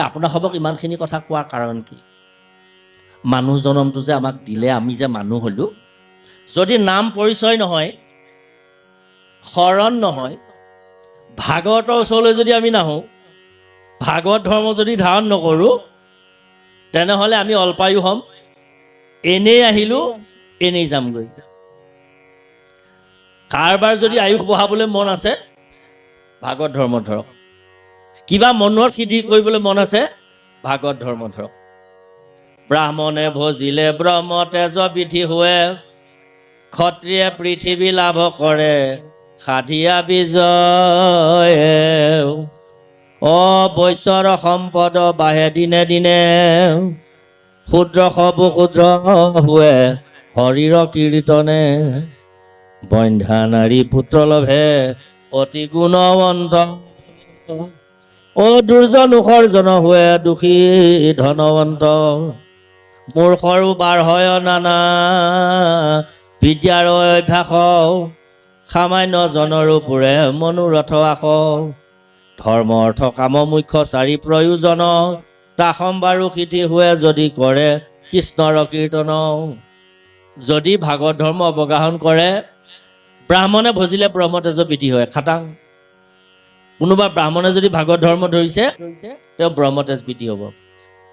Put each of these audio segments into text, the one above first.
আপোনাসৱক ইমানখিনি কথা কোৱাৰ কাৰণ কি? মানুহ জনমটো যে আমাক দিলে, আমি যে মানুহ হ'লোঁ, যদি নাম পৰিচয় নহয়, শৰণ নহয়, ভাগৱতৰ ওচৰলৈ যদি আমি নাহোঁ, ভাগৱত ধৰ্ম যদি ধাৰণ নকৰোঁ, তেনেহ'লে আমি অল্পায়ু হ'ম। এনেই আহিলোঁ, এনেই যামগৈ। কাৰোবাৰ যদি আয়ুস বঢ়াবলৈ মন আছে, ভাগৱত ধৰ্ম ধৰক। কিবা মনৰ সিদ্ধি কৰিবলৈ মন আছে, ভাগৱত ধৰ্ম ধৰক। ব্ৰাহ্মণে ভজিলে ব্ৰহ্ম তেজ বিধি হোৱে, ক্ষত্ৰিয়ে পৃথিৱী লাভ কৰে, সাধিয়া বিজয়। বৈশ্যৰ সম্পদ বাঢ়ে দিনে দিনে, শূদ্ৰ সবু শূদ্ৰ হোৱে, হৰিৰ কীৰ্তনে। বন্ধ্যা নাৰী পুত্ৰ লভে, অতি গুণৱন্ত। দুৰ্জন উসৰ্জন হোৱে, দুখী ধনৱন্ত। মূৰ্খৰো বাৰ হয় নানা, বিদ্যাৰ অভ্যাস। সামান্য জনৰো পুৰে মনোৰথ আস। ধৰ্ম অৰ্থ কাম মুখ্য চাৰি প্ৰয়োজন, তাসম বাৰু সিদ্ধি হোৱে যদি কৰে কৃষ্ণৰ কীৰ্তন। যদি ভাগৱত ধৰ্ম অৱগাহন কৰে, ব্ৰাহ্মণে ভজিলে ব্ৰহ্ম তেজ বিধি হয়, খাটাং। কোনোবা ব্ৰাহ্মণে যদি ভাগৱত ধৰ্ম ধৰিছে, তেওঁ ব্ৰহ্ম তেজ বিধি হ'ব।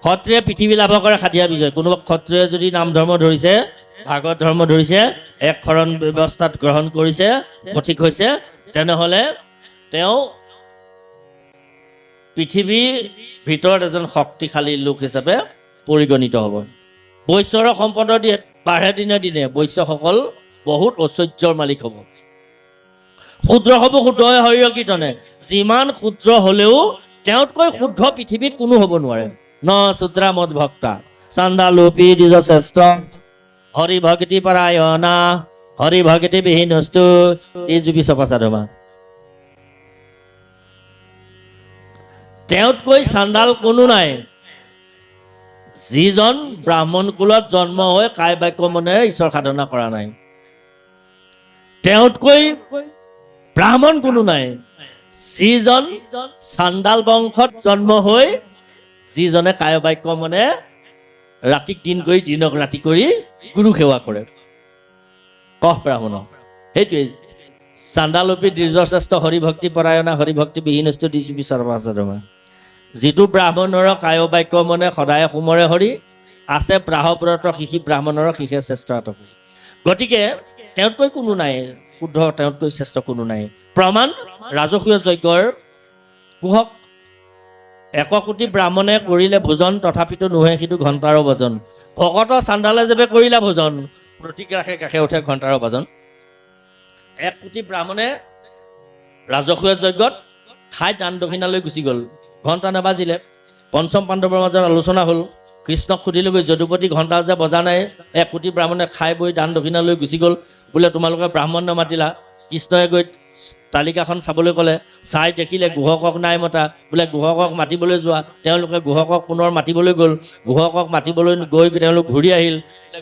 ক্ষত্ৰিয়ে পৃথিৱী লাভ কৰে, সাধিয়া বিজয়। কোনোবা ক্ষত্ৰিয়ে যদি নাম ধৰ্ম ধৰিছে, ভাগৱত ধৰ্ম ধৰিছে, এক শৰণ ব্যৱস্থাত গ্ৰহণ কৰিছে, সঠিক হৈছে, তেনেহ'লে তেওঁ পৃথিৱীৰ ভিতৰত এজন শক্তিশালী লোক হিচাপে পৰিগণিত হ'ব। বৈশ্যৰ সম্পদৰ বাঢ়ে দিনে দিনে, বৈশ্যসকল বহুত ঐশ্বৰ্যৰ মালিক হ'ব। শূদ্ৰ হ'ব শুদ্ধ হৰিৰ কীৰ্তনে। যিমান শূদ্ৰ হ'লেও তেওঁতকৈ শুদ্ধ পৃথিৱীত কোনো হ'ব নোৱাৰে। ন শূদ্ৰা মদ ভক্তা চাণ্ডালোপী দ্বিজ শ্ৰেষ্ঠ, হৰি ভক্তি পৰায়ণা, হৰি ভক্তি বিহীনস্তু দ্বিজুপি চপাচাধমা। তেওঁতকৈ চাণ্ডাল কোনো নাই, যিজন ব্ৰাহ্মণ কুলত জন্ম হৈ কায় বাক্য মনেৰে ঈশ্বৰ সাধনা কৰা নাই। তেওঁতকৈ ব্ৰাহ্মণ কোনো নাই, যিজন চাণ্ডাল বংশত জন্ম হৈ, যিজনে কায় বাক্য মনে ৰাতিক দিন কৰি দিনক ৰাতি কৰি গুৰু সেৱা কৰে। কহ ব্ৰাহ্মণ, সেইটোৱেই চাণ্ডালোপী দ্বিজশ্ৰেষ্ঠ, হৰি ভক্তি পৰায়ণা, হৰি ভক্তি বিহীনস্তু দ্বিজুপি চপাচাধমা। যিটো ব্ৰাহ্মণৰ কায় বাক্য মনে সদায় সুমৰে হৰি, আছে প্ৰাহব্ৰত শিশি ব্ৰাহ্মণৰ শিষে শ্ৰেষ্ঠ আতকী। গতিকে তেওঁতকৈ কোনো নাই শুদ্ধ, তেওঁতকৈ শ্ৰেষ্ঠ কোনো নাই। প্ৰমাণ ৰাজসূয় যজ্ঞৰ কুহক 1 কোটি ব্ৰাহ্মণে কৰিলে ভোজন, তথাপিতো নোহে সিটো ঘণ্টাৰো ভজন। ভকত চাণ্ডালে যেবে কৰিলা ভোজন, প্ৰতি কাষে কাষে উঠে ঘণ্টাৰো ভজন। 1 কোটি ব্ৰাহ্মণে ৰাজসূয় যজ্ঞত খাই দান দক্ষিণালৈ গুচি গ'ল, ঘণ্টা নাবাজিলে। পঞ্চম পাণ্ডৱৰ মাজত আলোচনা হ'ল, কৃষ্ণক সুধিলেগৈ, যদুপতি ঘণ্টা যে বজা নাই, 1 কোটি ব্ৰাহ্মণে খাই বৈ দান দক্ষিণালৈ গুচি গ'ল, বোলে তোমালোকে ব্ৰাহ্মণ নামাতিলা। কৃষ্ণই গৈ তালিকাখন চাবলৈ ক'লে, চাই দেখিলে গুহকক নাই মতা, বোলে গুহকক মাতিবলৈ যোৱা। তেওঁলোকে গুহকক পুনৰ মাতিবলৈ গ'ল, গুহকক মাতিবলৈ গৈ তেওঁলোক ঘূৰি আহিল।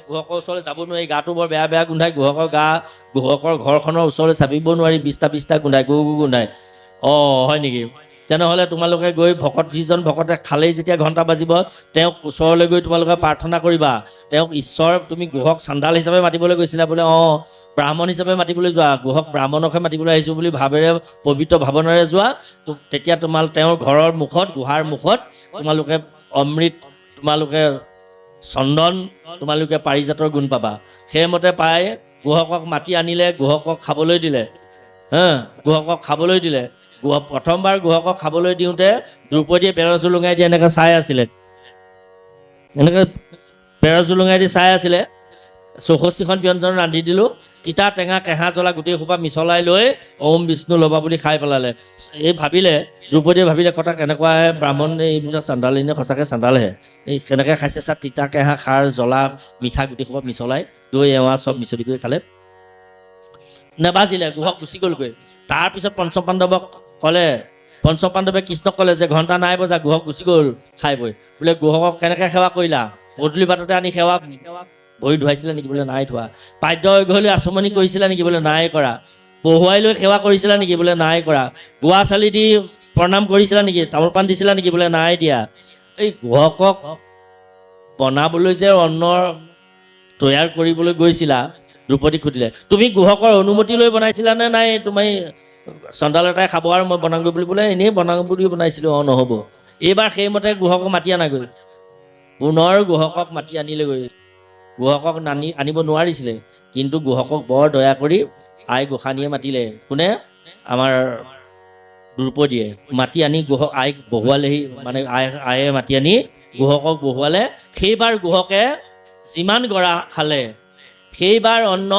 গুহকৰ ওচৰলৈ যাব নোৱাৰি, গাটো বৰ বেয়া বেয়া গোন্ধাই, গুহকৰ ঘৰখনৰ ওচৰলৈ চাপিব নোৱাৰি, বিষ্ঠা গোন্ধাই, গু গোন্ধাই। হয় নেকি? তেনেহ'লে তোমালোকে গৈ যিজন ভকতে খালেই যেতিয়া ঘণ্টা বাজিব, তেওঁক ওচৰলৈ গৈ তোমালোকে প্ৰাৰ্থনা কৰিবা, তেওঁক ঈশ্বৰ, তুমি গুহক চাণ্ডাল হিচাপে মাতিবলৈ গৈছিলা, বোলে ব্ৰাহ্মণ হিচাপে মাতিবলৈ যোৱা, গুহক ব্ৰাহ্মণকহে মাতিবলৈ আহিছোঁ বুলি ভাৱেৰে পবিত্ৰ ভাৱনাৰে যোৱা। তেতিয়া তেওঁৰ ঘৰৰ মুখত, গুহাৰ মুখত তোমালোকে অমৃত, তোমালোকে চন্দন, তোমালোকে পাৰিজাতৰ গুণ পাবা। সেইমতে পাই গুহকক মাতি আনিলে, গুহকক খাবলৈ দিলে। গুহকক খাবলৈ দিলে। প্ৰথমবাৰ গুহকক খাবলৈ দিওঁতে দ্ৰৌপদীয়ে পেৰ জুলুঙাই দি এনেকৈ চাই আছিলে, এনেকৈ পেৰ জুলুঙাই দি চাই আছিলে। 64খন ব্যঞ্জন ৰান্ধি দিলোঁ, তিতা টেঙা কেঁহা জ্বলা গোটেই সোপা মিছলাই লৈ ওম বিষ্ণু ল'বা বুলি খাই পেলালে। দ্ৰৌপদীয়ে ভাবিলে, কথা কেনেকুৱা ব্ৰাহ্মণ, এইবিলাক চাণ্ডালিনে সঁচাকৈ চাণ্ডালহে, এই কেনেকৈ খাইছে চা, তিতা কেঁহা খাৰ জ্বলা মিঠা গোটেই সোপা মিছলাই, দৈ এৱা চব মিছলি কৰি খালে। নেবাজিলে, গুহক গুচি গ'লগৈ। তাৰপিছত পঞ্চম পাণ্ডৱক ক'লে, পঞ্চম পাণ্ডৱে কৃষ্ণক ক'লে যে ঘণ্টা নাই বজা, গুহক গুচি গ'ল খাই বৈ। বোলে গুহকক কেনেকৈ সেৱা কৰিলা? পদূলি বাটতে আনি ভৰি ধুৱাইছিলে নেকি? বোলে নাই ধোৱা। পাদ্য অঘ্যলৈ আচমনি কৰিছিলা নেকি? বোলে নাই কৰা। পহুৱাই লৈ সেৱা কৰিছিলা নেকি? বোলে নাই কৰা। গোৱা চালি দি প্ৰণাম কৰিছিলা নেকি, তামোল পাণ দিছিলা নেকি? বোলে নাই দিয়া। এই গুহকক বনাবলৈ যে অন্ন তৈয়াৰ কৰিবলৈ গৈছিলা, দ্ৰৌপদীক সুধিলে, তুমি গুহকৰ অনুমতি লৈ বনাইছিলা নে নাই তুমি চণ্ডাল এটাই খাব আৰু মই বনাওঁগৈ বুলি? বোলে এনেই বনাওঁ বুলি বনাইছিলোঁ। অঁ, নহ'ব। এইবাৰ সেইমতে গুহকক মাতি আনাগৈ। পুনৰ গুহকক মাতি আনিলেগৈ। গুহকক আনিব নোৱাৰিছিলে, কিন্তু গুহকক বৰ দয়া কৰি আই গোসাঁনীয়ে মাতিলে। কোনে? আমাৰ দ্ৰৌপদীয়ে মাতি আনি আইক বহুৱালেহি, মানে আয়ে মাতি আনি গুহকক বহুৱালে। সেইবাৰ গুহকে যিমান গৰা খালে, সেইবাৰ অন্ন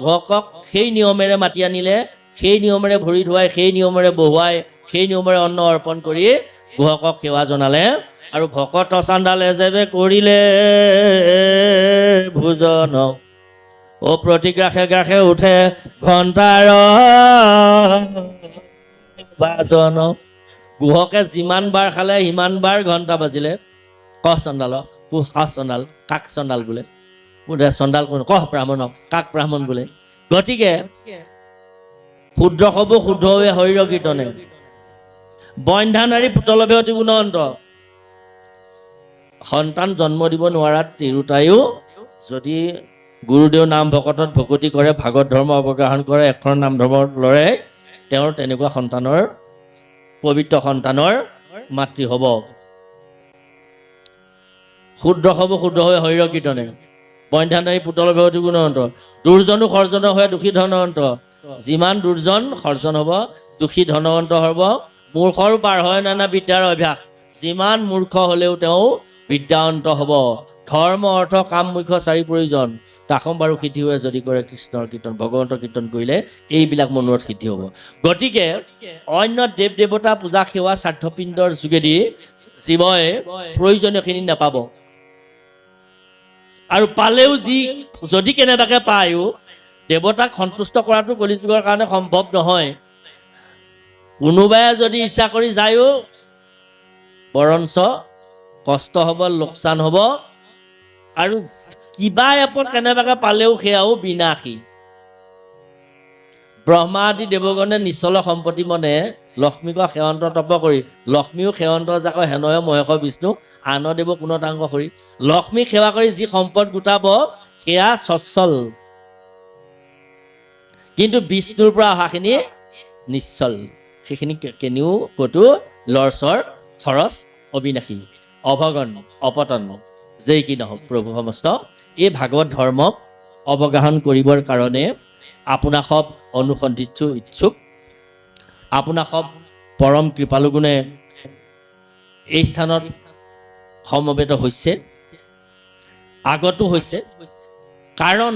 গুহকক সেই নিয়মেৰে মাতি আনিলে, সেই নিয়মেৰে ভৰি ধুৱাই, সেই নিয়মেৰে বহুৱাই, সেই নিয়মেৰে অন্ন অৰ্পণ কৰি গুহকক সেৱা জনালে। আৰু ভকত চাণ্ডালে যেবে কৰিলে ভোজন, অ প্ৰতি গ্ৰাসে গ্ৰাসে উঠে ঘণ্টাৰ বাজন। গুহকে যিমান বাৰ খালে সিমান বাৰ ঘণ্টা বাজিলে। কহ চণ্ডালক, কাক চণ্ডাল, কাক চণ্ডাল বোলে? বোলে চণ্ডাল কোন? কহ ব্ৰাহ্মণক, কাক ব্ৰাহ্মণ বোলে? গতিকে শুদ্ৰ হ'ব শুদ্ধ হৈ শৰীৰ কীৰ্তনে। বন্ধ্যা নাৰী পুতলভে অতি গুণৱন্ত। সন্তান জন্ম দিব নোৱাৰাত তিৰোতায়ো যদি গুৰুদেও নাম ভকতত ভকতি কৰে, ভাগৱত ধৰ্ম অৱগাহন কৰে, এখন নাম ধৰ্ম লৰে, তেওঁৰ তেনেকুৱা সন্তানৰ, পবিত্ৰ সন্তানৰ মাতৃ হ'ব। শুদ্ধ হ'ব শুদ্ধ হৈ শৰীৰ কীৰ্তনে। বন্ধ্যা নাৰী পুতলভে অতি গুণৱন্ত। দুৰ্জনো সৰ্জন হৈ দুখী ধনৱন্ত। যিমান দুৰ্জন সৰ্জন হ'ব, দুখী ধনৱন্ত হ'ব। মূৰ্খৰো পাৰ হয় নানা বিদ্যাৰ অভ্যাস। যিমান মূৰ্খ হ'লেও তেওঁ বিদ্যাৱন্ত হ'ব। ধৰ্ম অৰ্থ কাম মুখ্য চাৰি প্ৰয়োজন। তাসম বাৰু সিদ্ধি হৈ যদি কৰে কৃষ্ণৰ কীৰ্তন, ভগৱন্তৰ কীৰ্তন কৰিলে এইবিলাক মনোৰত সিদ্ধি হ'ব। গতিকে অন্য দেৱ দেৱতা পূজা সেৱা স্বাৰ্থপিণ্ডৰ যোগেদি জীৱই প্ৰয়োজনীয়খিনি নাপাব। আৰু পালেও যদি কেনেবাকৈ পায়ো, দেৱতাক সন্তুষ্ট কৰাটো কলিযুগৰ কাৰণে সম্ভৱ নহয়। কোনোবাই যদি ইচ্ছা কৰি যায়ো, বৰঞ্চ কষ্ট হ'ব, লোকচান হ'ব। আৰু কিবা এপদ কেনেবাকৈ পালেও সেয়াও বিনাশী। ব্ৰহ্মা আদি দেৱগণে নিশ্চল সম্পত্তি মনে লক্ষ্মীক সেৱন্ত তপ কৰি। লক্ষ্মীও সেৱন্ত যাক হেনয় মহেশ বিষ্ণু, আন দেৱ পুনতাংগ কৰি। লক্ষ্মীক সেৱা কৰি যি সম্পদ গোটাব সেয়া স্বচ্ছল, কিন্তু বিষ্ণুৰ পৰা অহাখিনি নিশ্চল। সেইখিনি কেনিও ক'তো লৰচৰ খৰচ অবিনাশী, অভগন অপতন যেই কি নহওক প্ৰভু সমস্ত। এই ভাগৱত ধৰ্মক অৱগাহন কৰিবৰ কাৰণে আপোনাক সব অনুসন্ধিত ইচ্ছুক, আপোনাক সব পৰম কৃপালুগুণে এই স্থানত সমবেত হৈছে, আগতো হৈছে। কাৰণ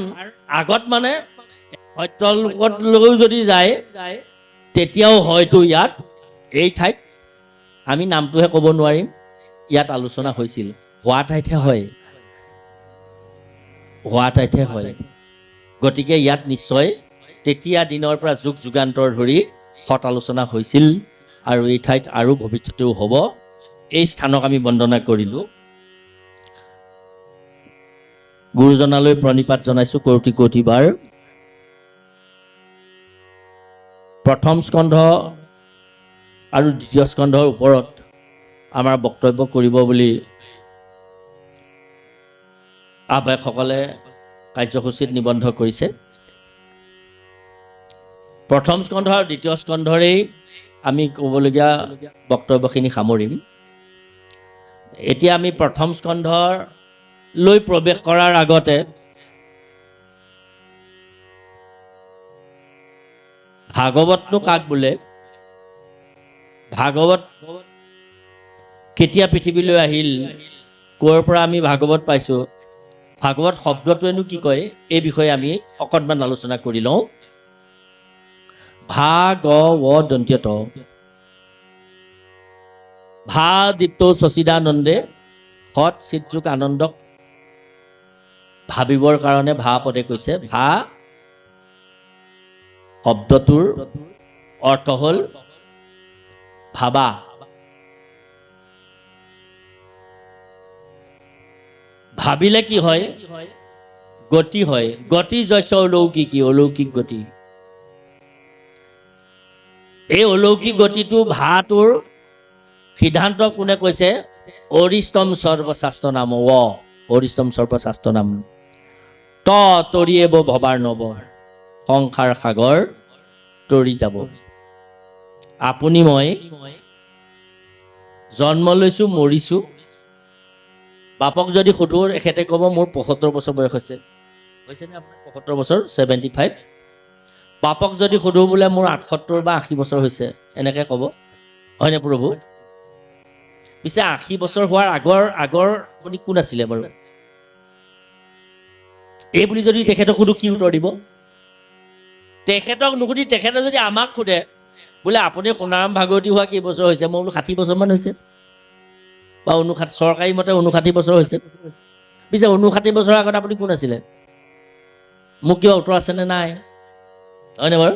আগত মানে সত্যলোকলৈও যদি যায়, তেতিয়াও হয়তো ইয়াত এই ঠাইত, আমি নামটোহে ক'ব নোৱাৰিম, ইয়াত আলোচনা হৈছিল। হোৱা ঠাইতহে হয়, হোৱা ঠাইতহে হয়। গতিকে ইয়াত নিশ্চয় তেতিয়া দিনৰ পৰা যুগ যুগান্তৰ ধৰি সৎ আলোচনা হৈছিল, আৰু এই ঠাইত আৰু ভৱিষ্যতেও হ'ব। এই স্থানক আমি বন্দনা কৰিলোঁ। গুৰুজনালৈ প্ৰণিপাত জনাইছোঁ কৌটি কৌটিবাৰ। প্ৰথম স্কন্ধ আৰু দ্বিতীয় স্কন্ধৰ ওপৰত আমাৰ বক্তব্য কৰিব বুলি আহ্বায়কসকলে কাৰ্যসূচীত নিবন্ধ কৰিছে। প্ৰথম স্কন্ধ আৰু দ্বিতীয় স্কন্ধৰেই আমি ক'বলগীয়া বক্তব্যখিনি সামৰিম। এতিয়া আমি প্ৰথম স্কন্ধলৈ প্ৰৱেশ কৰাৰ আগতে ভাগৱতনো কাক বোলে, ভাগৱত কেতিয়া পৃথিৱীলৈ আহিল, ক'ৰ পৰা আমি ভাগৱত পাইছোঁ, ভাগৱত শব্দটোৱেনো কি কয়, এই বিষয়ে আমি অকণমান আলোচনা কৰি লওঁ। ভাগৱদন্ত্যত ভা দীপ্ত শশীদানন্দে সৎ চিত্ৰক আনন্দক ভাবিবৰ কাৰণে ভা পদে কৈছে। ভা শব্দটোৰ অৰ্থ হ'ল ভাবা। ভাবিলে কি হয়? গতি হয়। গতি যশ অলৌকিকী, অলৌকিক গতি। এই অলৌকিক গতিটো ভাটোৰ সিদ্ধান্ত কোনে কৈছে? অৰিষ্টম সৰ্বশাস্ত্ৰ নাম অৰিষ্টম সৰ্বশাস্ত্ৰ নাম তৰিয়েব ভবাৰ নব সংসাৰ সাগৰ তৰি যাব। আপুনি মই জন্ম লৈছোঁ, মৰিছোঁ। বাপক যদি সোধো এখেতে ক'ব মোৰ ৭৫ বছৰ বয়স হৈছেনে আপোনাৰ? ৭৫ বছৰ, 75। বাপক যদি সোধো বোলে মোৰ ৭৮ বা ৮০ বছৰ হৈছে, এনেকৈ ক'ব, হয়নে প্ৰভু? পিছে ৮০ বছৰ হোৱাৰ আগৰ আপুনি কোন আছিলে বাৰু? এই বুলি যদি তেখেতক সোধো কি উত্তৰ দিব? তেখেতক নুসুধি তেখেতে যদি আমাক সোধে বোলে আপুনি সোণাৰাম ভাগৱতী হোৱা কেইবছৰ হৈছে, মই বোলো ৬০ বছৰমান হৈছে, বা ৫৯, চৰকাৰী মতে ৫৯ বছৰ হৈছে। পিছে ৫৯ বছৰৰ আগত আপুনি কোন আছিলে? মোক কিবা উত্তৰ আছেনে নাই? হয়নে বাৰু?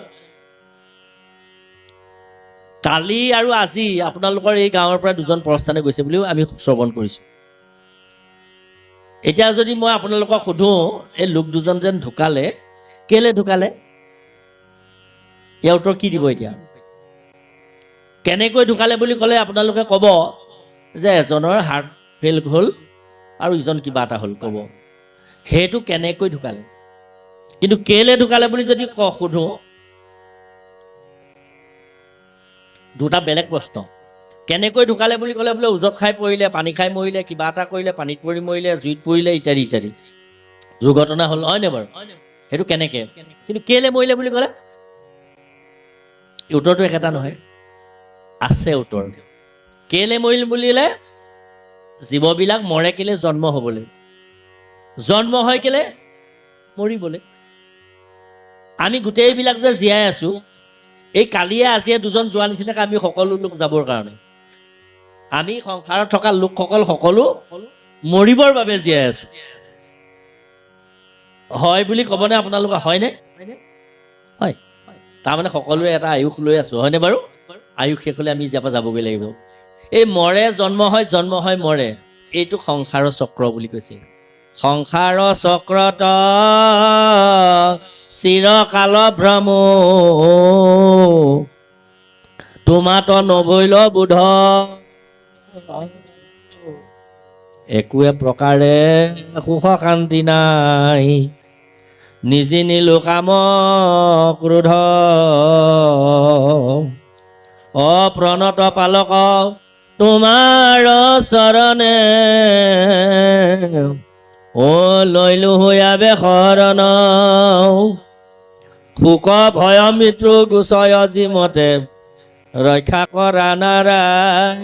কালি আৰু আজি আপোনালোকৰ এই গাঁৱৰ পৰা দুজন প্ৰস্থানে গৈছে বুলিও আমি শ্ৰৱণ কৰিছোঁ। এতিয়া যদি মই আপোনালোকক সোধোঁ এই লোক দুজন যেন ঢুকালে, কেলে ঢুকালে? ইয়াৰ উত্তৰ কি দিব এতিয়া? কেনেকৈ ঢুকালে বুলি ক'লে আপোনালোকে ক'ব যে এজনৰ হাৰ্ট ফেইল হ'ল আৰু ইজন কিবা এটা হ'ল, ক'ব সেইটো কেনেকৈ ঢুকালে। কিন্তু কেলে ঢুকালে বুলি যদি সোধোঁ, দুটা বেলেগ প্ৰশ্ন। কেনেকৈ ঢুকালে বুলি ক'লে বোলে উজত খাই পৰিলে, পানী খাই মৰিলে, কিবা এটা কৰিলে, পানীত পৰি মৰিলে, জুইত পৰিলে, ইত্যাদি ইত্যাদি দুৰ্ঘটনা হ'ল, হয়নে বাৰু? সেইটো কেনেকৈ। কিন্তু কেলে মৰিলে বুলি ক'লে উত্তৰটো একেটা নহয়, আছে উত্তৰ। কেলে মৰিল বুলিলে জীৱবিলাক মৰে কেলে? জন্ম হ'বলৈ। জন্ম হয় কেলে? মৰিবলৈ। আমি গোটেইবিলাক যে জীয়াই আছোঁ, এই কালিয়ে আজিয়ে দুজন যোৱা নিচিনাকৈ আমি সকলো লোক যাবৰ কাৰণে, আমি সংসাৰত থকা লোকসকল সকলো মৰিবৰ বাবে জীয়াই আছোঁ। হয় বুলি ক'বনে আপোনালোকে? হয়নে? হয়। তাৰমানে সকলোৱে এটা আয়ুস লৈ আছোঁ, হয়নে বাৰু? আয়ুস শেষ হ'লে আমি ইয়াৰ পৰা যাবগৈ লাগিব। এই মৰে, জন্ম হয় মৰে, এইটো সংসাৰৰ চক্ৰ বুলি কৈছে। সংসাৰ চক্ৰত চিৰকাল ভ্ৰম, তোমাত নভৈল বোধ, একোৱে প্ৰকাৰে সুখ শান্তি নাই, নিজি নিলো কাম ক্ৰোধ, অপ্ৰণত পালক তোমাৰ চৰণে, ও লৈলো হৈয়াবে শৰণ, সুখ ভয় মৃত্যু গুচয় যিমতে, ৰক্ষা কৰা নাৰায়ণ।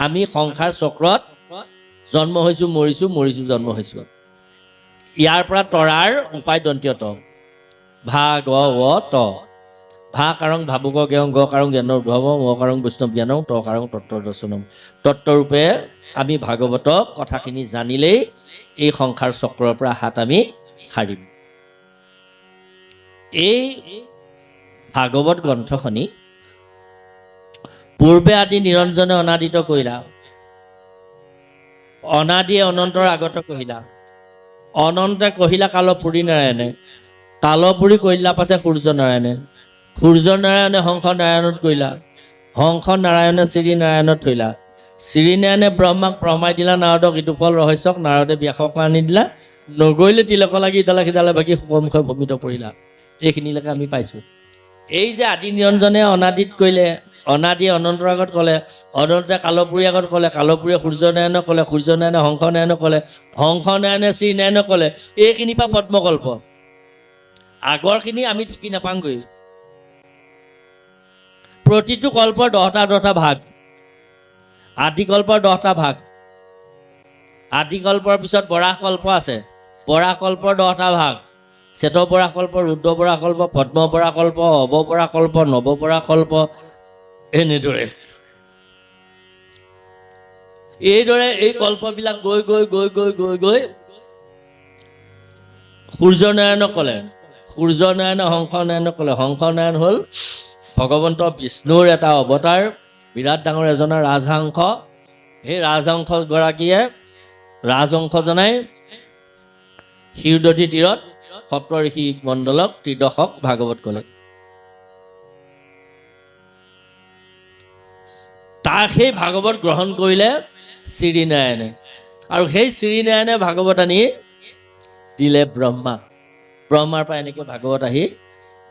আমি সংসাৰ চক্ৰত জন্ম হৈছোঁ, মৰিছোঁ, জন্ম হৈছোঁ। ইয়াৰ পৰা তৰাৰ উপায় দন্তীয়ত ভাগৱত। ভা কাৰং ভাবুক জ্ঞান, গ কাৰং জ্ঞানৰ উদ্ভৱ, ম কাৰং বৈষ্ণৱ জ্ঞানং, ত কাৰং তত্ত্বৰ দৰ্শনম। তত্ত্বৰূপে আমি ভাগৱত কথাখিনি জানিলেই এই সংসাৰ চক্ৰৰ পৰা হাত আমি সাৰিম। এই ভাগৱত গ্ৰন্থখনি পূৰ্বে আদি নিৰঞ্জনে অনাদিত কৰিলা, অনাদিয়ে অনন্তৰ আগত কহিলা, অনন্তে কহিলা কালপুৰী নাৰায়ণে, কালপুৰী কহিলা পাছে সূৰ্য নাৰায়ণে, সূৰ্য নাৰায়ণে হংস নাৰায়ণত কহিলা, হংস নাৰায়ণে শ্ৰী নাৰায়ণত থৈলা, শ্ৰীনাৰায়ণে ব্ৰহ্মাক ব্ৰহ্মাই দিলা, নাৰদক ইটো ফল ৰহস্যক, নাৰদে ব্যাসক আনি দিলা, নগৈলে তিলক লাগি ইডালে সিডালে বাকী সুখমুখে ভূমিত পৰিলা। এইখিনিলৈকে আমি পাইছোঁ। এই যে আদি নিৰঞ্জনে অনাদিত কৰিলে, অনাদিয়ে অনন্তৰ আগত ক'লে, অনন্তে কালপুৰীৰ আগত ক'লে, কালপুৰীয়ে সূৰ্যনাৰায়ণক ক'লে, সূৰ্যনাৰায়ণে হংস নাৰায়ণক ক'লে, হংস নাৰায়ণে শ্ৰীনাৰায়ণক ক'লে। এইখিনিৰ পৰা পদ্মকল্প। আগৰখিনি আমি ঢুকি নাপাওঁগৈ। প্ৰতিটো কল্পৰ 10টা ভাগ, আদিকল্পৰ 10টা ভাগ, আদিকল্পৰ পিছত বৰাহ কল্প আছে, বৰাহ কল্পৰ 10টা ভাগ, শ্বেত বৰাহ কল্প, ৰুদ্ৰ বৰাহ কল্প, পদ্ম বৰাহ কল্প, অৱ বৰাহ কল্প, নৱ বৰাহ কল্প, এনেদৰে এই কল্পবিলাক গৈ গৈ গৈ গৈ গৈ গৈ সূৰ্যনাৰায়ণক ক'লে, সূৰ্যনাৰায়ণে হংস নাৰায়ণক ক'লে। হংস নাৰায়ণ হ'ল ভগৱন্ত বিষ্ণুৰ এটা অৱতাৰ, বিৰাট ডাঙৰ এজনৰ ৰাজহংস। সেই ৰাজহংসগৰাকীয়ে ৰাজহংস জনাই ক্ষীৰদধি তীৰত সপ্তঋষি মণ্ডলক ত্ৰিদশক ভাগৱত ক'লে। তাৰ সেই ভাগৱত গ্ৰহণ কৰিলে শ্ৰীনাৰায়ণে, আৰু সেই শ্ৰীনাৰায়ণে ভাগৱত আনি দিলে ব্ৰহ্মাক। ব্ৰহ্মাৰ পৰা এনেকৈ ভাগৱত আহি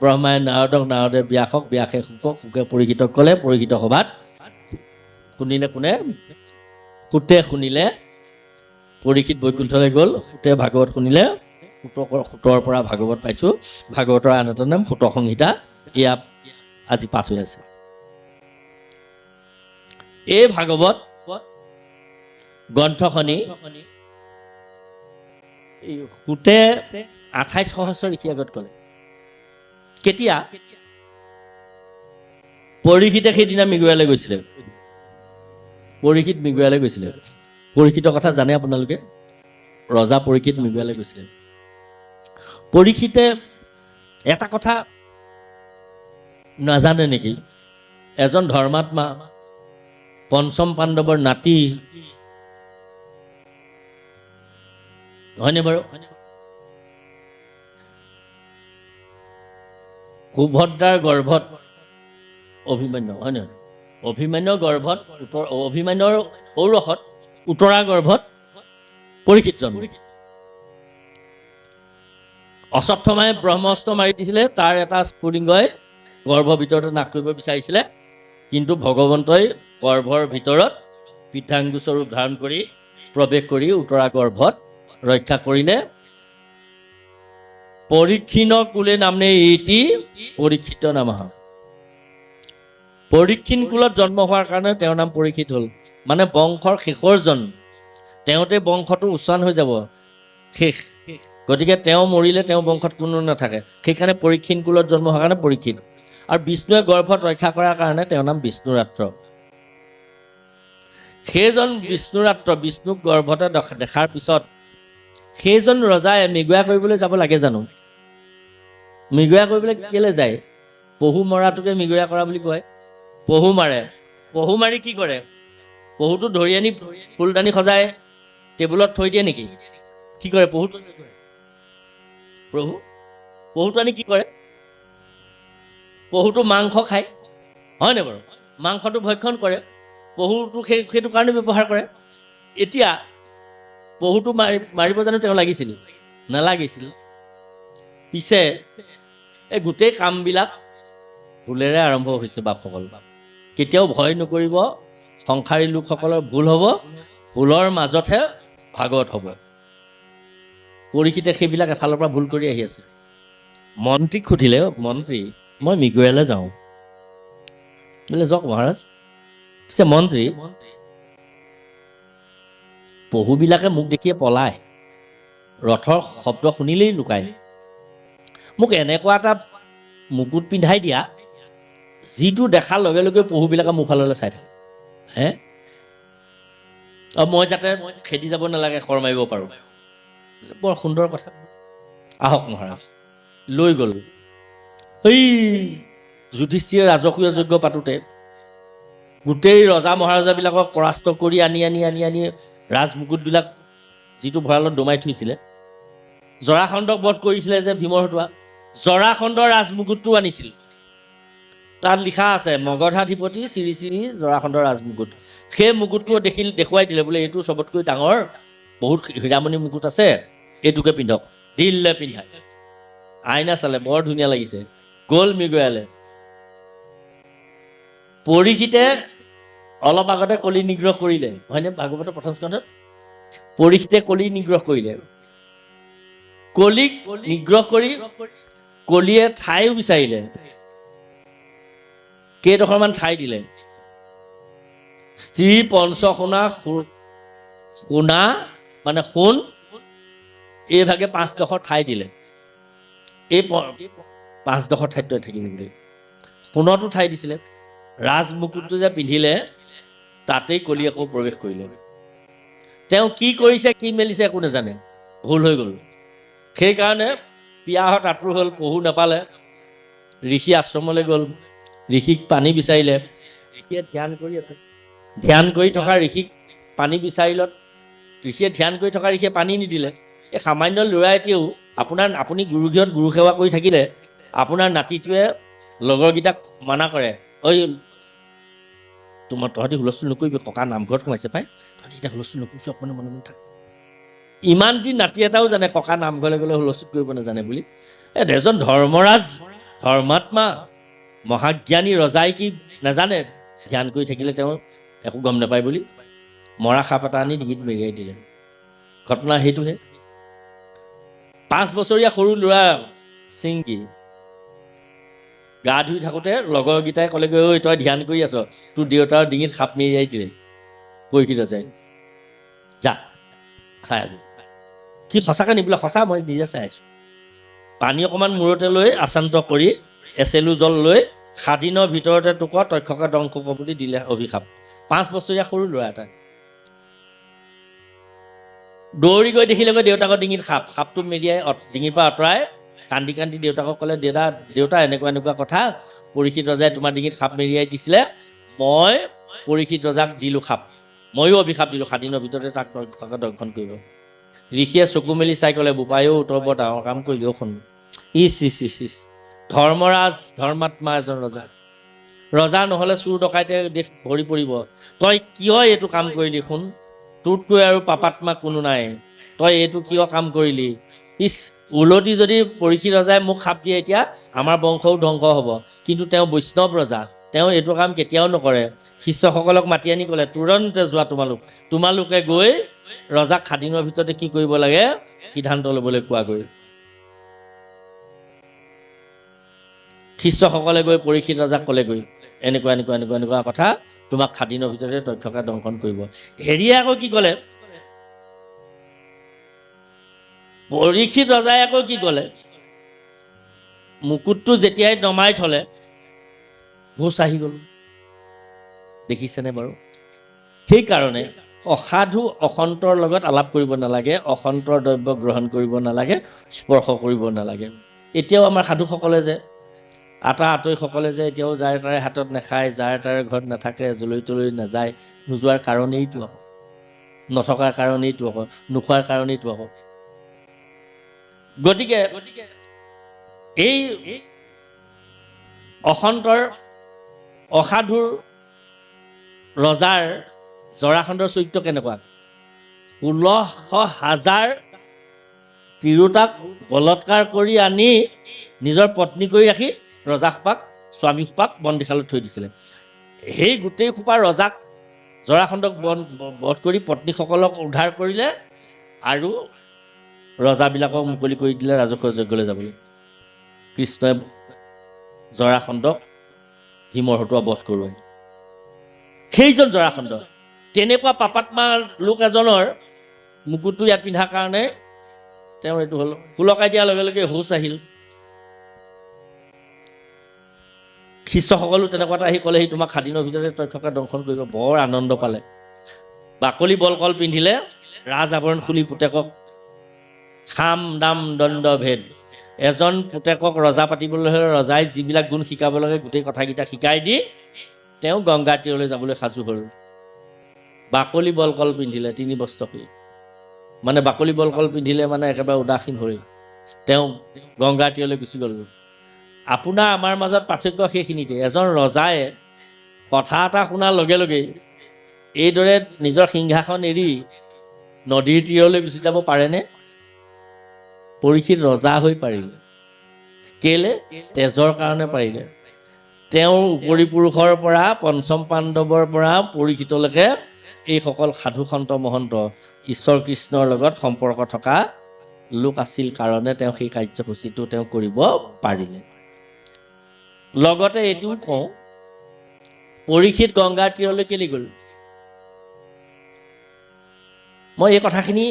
ব্ৰহ্মাই নাৰদক, নাৰদে ব্যাসক, ব্যাসে শুকক, শুকে পৰীক্ষিতক ক'লে, পৰীক্ষিত সভাত শুনিলে কোনে? সূতে শুনিলে। পৰীক্ষিত বৈকুণ্ঠলৈ গ'ল, সূতে ভাগৱত শুনিলে। সূতৰ পৰা ভাগৱত পাইছোঁ। ভাগৱতৰ আন এটা নাম সূত সংহিতা। এয়া আজি পাঠ হৈ আছে। এই ভাগৱত গ্ৰন্থখনি সূতে 28 সহস্ৰ ঋষি আগত ক'লে। কেতিয়া? পৰীক্ষিতে সেইদিনা মৃগয়ালৈ গৈছিলে। পৰীক্ষিত মৃগয়ালৈ গৈছিলে। পৰীক্ষিতৰ কথা জানে আপোনালোকে? ৰজা পৰীক্ষিত মৃগয়ালৈ গৈছিলে। পৰীক্ষিতে এটা কথা নাজানে নেকি? এজন ধৰ্মাত্মা, পঞ্চম পাণ্ডৱৰ নাতি, হয়নে বাৰু? সুভদ্ৰাৰ গৰ্ভত অভিমন্যু, হয় নহয়? অভিমন্যুৰ গৰ্ভত, অভিমন্যুৰ ঔৰসত উত্তৰা গৰ্ভত পৰীক্ষিত জন্ম। অশ্বত্থামাই ব্ৰহ্মাস্ত্ৰ মাৰি দিছিলে, তাৰ এটা স্ফুলিংগই গৰ্ভৰ ভিতৰতে নাশ কৰিব বিচাৰিছিলে, কিন্তু ভগৱন্তই গৰ্ভৰ ভিতৰত পিঠাংগু স্বৰূপ ধাৰণ কৰি প্ৰৱেশ কৰি উত্তৰা গৰ্ভত ৰক্ষা কৰিলে। পৰীক্ষিণ কুলে নামনে ইতি পৰীক্ষিত নামঃ। পৰীক্ষিণ কুলত জন্ম হোৱাৰ কাৰণে তেওঁৰ নাম পৰীক্ষিত হ'ল। মানে বংশৰ শেষৰজন, তেওঁতে বংশটো উচ্চাৰণ হৈ যাব, শেষ। গতিকে তেওঁ মৰিলে তেওঁ বংশত কোনো নাথাকে, সেইকাৰণে পৰীক্ষিণ কুলত জন্ম হোৱাৰ কাৰণে পৰীক্ষিত। আৰু বিষ্ণুৱে গৰ্ভত ৰক্ষা কৰাৰ কাৰণে তেওঁৰ নাম বিষ্ণুৰাত্ৰ। সেইজন বিষ্ণুৰাত্ৰ, বিষ্ণুক গৰ্ভতে দেখাৰ পিছত সেইজন ৰজাই মৃগয়া কৰিবলৈ যাব লাগে জানো? মৃগয়া কৰিবলৈ কেলৈ যায়? পহু মৰাটোকে মৃগয়া কৰা বুলি কয়। পহু মাৰে। পহু মাৰি কি কৰে? পহুটো ধৰি আনি ফুলদানি সজাই টেবুলত থৈ দিয়ে নেকি? কি কৰে পহুটো? পহুটো আনি কি কৰে? পহুটো মাংস খায়, হয়নে বাৰু? মাংসটো ভক্ষণ কৰে। পহুটো সেইটো কাৰণে ব্যৱহাৰ কৰে। এতিয়া পহুটো মাৰিব জানো তেওঁ লাগিছিল? নালাগিছিল। পিছে এই গোটেই কামবিলাক ভুলেৰে আৰম্ভ হৈছে। বাপসকল, কেতিয়াও ভয় নকৰিব। সংসাৰী লোকসকলৰ ভুল হ'ব, ভুলৰ মাজতহে ভাগৱত হ'ব। পৰীক্ষিতে সেইবিলাক এফালৰ পৰা ভুল কৰি আহি আছে। মন্ত্ৰীক সুধিলে, মন্ত্ৰী মই মৃগয়ালৈ যাওঁ। বোলে যাওক মহাৰাজ। পিছে মন্ত্ৰী, পহুবিলাকে মোক দেখিয়ে পলায়, ৰথৰ শব্দ শুনিলেই লুকায়। মোক এনেকুৱা এটা মুকুট পিন্ধাই দিয়া যিটো দেখাৰ লগে লগে পহুবিলাকে মোৰ ফাললৈ চাই থাকে। হে, মই যাতে খেদি যাব নালাগে, শৰ মাৰিব পাৰোঁ। বৰ সুন্দৰ কথা। আহক মহাৰাজ। লৈ গ'ল। এই যুধিষ্ঠিৰে ৰাজকীয় যজ্ঞ পাতোঁতে গোটেই ৰজা মহাৰজাবিলাকক পৰাস্ত কৰি আনি ৰাজমুকুটবিলাক যিটো ভঁৰালত দমাই থৈছিলে, জৰাসন্ধক বধ কৰিছিলে যে ভীমৰ হতুৱা, জৰাসন্ধৰ ৰাজমুকুটটো আনিছিল। তাত লিখা আছে মগধাধিপতি শ্ৰী শ্ৰী জৰাসন্ধৰ ৰাজমুকুট। সেই মুকুটটো দেখুৱাই দিলে, বোলে এইটো চবতকৈ ডাঙৰ, বহুত হীৰামণি মুকুট আছে, এইটোকে পিন্ধক। দিলে পিন্ধাই। আইনা চালে, বৰ ধুনীয়া লাগিছে। গ'ল মৃগয়ালে। পৰীক্ষিতে অলপ আগতে কলি নিগ্ৰহ কৰিলে, হয়নে? ভাগৱতৰ প্ৰথম স্কন্ধত পৰীক্ষিতে কলি নিগ্ৰহ কৰিলে। কলিক নিগ্ৰহ কৰি কলিয়ে ঠাইও বিচাৰিলে। কেইডোখৰমান ঠাই দিলে। স্ত্ৰী পঞ্চসোণা, সোণা মানে সোণ, এইভাগে 5ডোখৰ ঠাই দিলে। এই 5ডোখৰ ঠাইত থাকিব বুলি সোণতো ঠাই দিছিলে। ৰাজমুকুটটো যে পিন্ধিলে তাতেই কলি আকৌ প্ৰৱেশ কৰিলে। তেওঁ কি কৰিছে কি মেলিছে একো নাজানে, ভুল হৈ গ'ল। সেইকাৰণে পিয়াহত আঁতৰ হ'ল, পহু নাপালে। ঋষি আশ্ৰমলৈ গ'ল, ঋষিক পানী বিচাৰিলে। ঋষিয়ে ধ্যান কৰি থকা ঋষিক পানী বিচাৰিলত ঋষিয়ে ধ্যান কৰি থকা ঋষিয়ে পানী নিদিলে। এই সামান্য ল'ৰা এতিয়াও আপুনি গুৰুগৃহত গুৰু সেৱা কৰি থাকিলে আপোনাৰ নাতিটোৱে লগৰকেইটাক মানা কৰে, ঐ তহঁতি হুলস্থুল নকৰিবি, ককা নামঘৰত সোমাইছে পাই, তহঁতি এতিয়া হুলস্থুল নকৰিছোঁ, অকণমান মনে মনে থাক। ইমান দিন নাতি এটাও জানে ককা নামঘৰলৈ গ'লে হুলস্থুল কৰিব নাজানে বুলি। এজন ধৰ্মৰাজ, ধৰ্মাত্মা, মহাজ্ঞানী ৰজাই কি নাজানে ধ্যান কৰি থাকিলে তেওঁ একো গম নাপায় বুলি? মৰা সাপ এটা আনি ডিঙিত মেৰিয়াই দিলে। ঘটনা সেইটোহে। 5 বছৰীয়া সৰু ল'ৰা চিংকি গা ধুই থাকোঁতে লগৰকেইটাই ক'লেগৈ, ঐ তই ধ্যান কৰি আছ, তোৰ দেউতাৰ ডিঙিত সাপ মেৰিয়াই দিলে, পৰীক্ষিত যায়, যা চাই আছো। সি সঁচাকৈ নিবলৈ, সঁচা মই নিজে চাই আছোঁ। পানী অকণমান মূৰতে লৈ আচান্ত কৰি এচেলু জল লৈ 7 দিনৰ ভিতৰতে তোক তক্ষকে ধ্বংস কৰ বুলি দিলে অভিশাপ। 5 বছৰীয়া সৰু ল'ৰা এটা দৌৰি গৈ দেখিলেগৈ দেউতাকৰ ডিঙিত সাপ। সাপটো মেৰিয়াই ডিঙিৰ পৰা আঁতৰাই কান্দি কান্দি দেউতাকক ক'লে, দেউতা এনেকুৱা এনেকুৱা কথা, পৰীক্ষিত ৰজাই তোমাৰ ডিঙিত সাপ মেৰিয়াই দিছিলে, মই পৰীক্ষিত ৰজাক দিলোঁ সাপ, ময়ো অভিশাপ দিলোঁ, 7 দিনৰ ভিতৰতে তাক তক্ষকে দংশন কৰিব। ঋষিয়ে চকু মেলি চাই ক'লে, বোপায়ো তই বৰ ডাঙৰ কাম কৰিলি শুন। ইচ ইচ ইচ ইচ, ধৰ্মৰাজ, ধৰ্মাত্মা এজন ৰজা নহ'লে চোৰ ডকাইতে দেশ ভৰি পৰিব, তই কিয় এইটো কাম কৰিলি শুন, তোতকৈ আৰু পাপাত্মা কোনো নাই, তই এইটো কিয় কাম কৰিলি? ইচ, উলটি যদি পৰীক্ষিত ৰজাই মোক সাপ দিয়ে এতিয়া আমাৰ বংশও ধ্বংস হ'ব, কিন্তু তেওঁ বৈষ্ণৱ ৰজা, তেওঁ এইটো কাম কেতিয়াও নকৰে। শিষ্যসকলক মাতি আনি ক'লে, তুৰন্তে যোৱা তোমালোকে গৈ ৰজাক 7 দিনৰ ভিতৰতে কি কৰিব লাগে সিদ্ধান্ত ল'বলৈ কোৱাগৈ। শিষ্যসকলে গৈ পৰীক্ষিত ৰজাক ক'লেগৈ, এনেকুৱা এনেকুৱা এনেকুৱা এনেকুৱা কথা, তোমাক 7 দিনৰ ভিতৰতে তক্ষকে দংশন কৰিব। হেৰিয়ে আকৌ কি ক'লে, পৰীক্ষিত ৰজাই আকৌ কি ক'লে, মুকুটটো যেতিয়াই নমাই থলে হুঁচ আহি গ'ল। দেখিছেনে বাৰু? সেইকাৰণে অসাধু অসন্তৰ লগত আলাপ কৰিব নালাগে, অসন্তৰ দ্ৰব্য গ্ৰহণ কৰিব নালাগে, স্পৰ্শ কৰিব নালাগে। এতিয়াও আমাৰ সাধুসকলে যে, আতৈসকলে যে এতিয়াও যাৰ তাৰে হাতত নাখায়, যাৰ তাৰে ঘৰত নাথাকে, জলৈ তলৈ নাযায়, নোযোৱাৰ কাৰণেইটো আকৌ, নথকাৰ কাৰণেইটো আকৌ, নোখোৱাৰ কাৰণেইটো আকৌ। গতিকে এই অসন্তৰ অসাধুৰ ৰজাৰ জৰাসন্ধৰ চৰিত্ৰ কেনেকুৱা? 16,000 তিৰোতাক বলৎকাৰ কৰি আনি নিজৰ পত্নী কৰি ৰাখি ৰজাসোপাক, স্বামীসোপাক বন্দীশালত থৈ দিছিলে। সেই গোটেই সোপা ৰজাক, জৰাসন্ধক বধ কৰি পত্নীসকলক উদ্ধাৰ কৰিলে আৰু ৰজাবিলাকক মুকলি কৰি দিলে ৰাজসৰ যজ্ঞলৈ যাবলৈ। কৃষ্ণই জৰাসন্ধক ভীমৰ হতুৱা বধ কৰোৱাই। সেইজন জৰাসন্ধ, তেনেকুৱা পাপাত্মা লোক এজনৰ মুকুটটো ইয়াত পিন্ধাৰ কাৰণে তেওঁৰ এইটো হ'ল। শুলকাই দিয়াৰ লগে লগে হুঁচ আহিল। শিষ্যসকলো তেনেকুৱা এটা আহি ক'লেহি, তোমাক 7 দিনৰ ভিতৰতে তক্ষকে দংশন কৰিব। বৰ আনন্দ পালে। বাকলি বলকল পিন্ধিলে, ৰাজ আৱৰণ খুলি পুতেকক খাম দাম দণ্ড ভেদ। এজন পুতেকক ৰজা পাতিবলৈ হ'লে ৰজাই যিবিলাক গুণ শিকাব লাগে গোটেই কথাকেইটা শিকাই দি তেওঁ গংগাৰ তীৰলৈ যাবলৈ সাজু হ'ল। বাকলি বলকল পিন্ধিলে, 3 বস্ত্ৰ কৰি, মানে বাকলি বলকল পিন্ধিলে মানে একেবাৰে উদাসীন হৈ তেওঁ গংগাৰ তীৰলৈ গুচি গ'ল। আপোনাৰ আমাৰ মাজত পাৰ্থক্য সেইখিনিতে। এজন ৰজাই কথা এটা শুনাৰ লগে লগেই এইদৰে নিজৰ সিংহাসন এৰি নদীৰ তীৰলৈ গুচি যাব পাৰেনে? পৰীক্ষিত ৰজা হৈ পাৰিলে। কেলে? তেজৰ কাৰণে পাৰিলে। তেওঁৰ উপৰি পুৰুষৰ পৰা, পঞ্চম পাণ্ডৱৰ পৰা পৰীক্ষিতলৈকে এইসকল সাধু সন্ত মহন্ত ঈশ্বৰ কৃষ্ণৰ লগত সম্পৰ্ক থকা লোক আছিল কাৰণে তেওঁ সেই কাৰ্যসূচীটো তেওঁ কৰিব পাৰিলে। লগতে এইটোও কওঁ, পৰীক্ষিত গংগাৰ তীৰলৈ কেলি গ'ল? মই এই কথাখিনি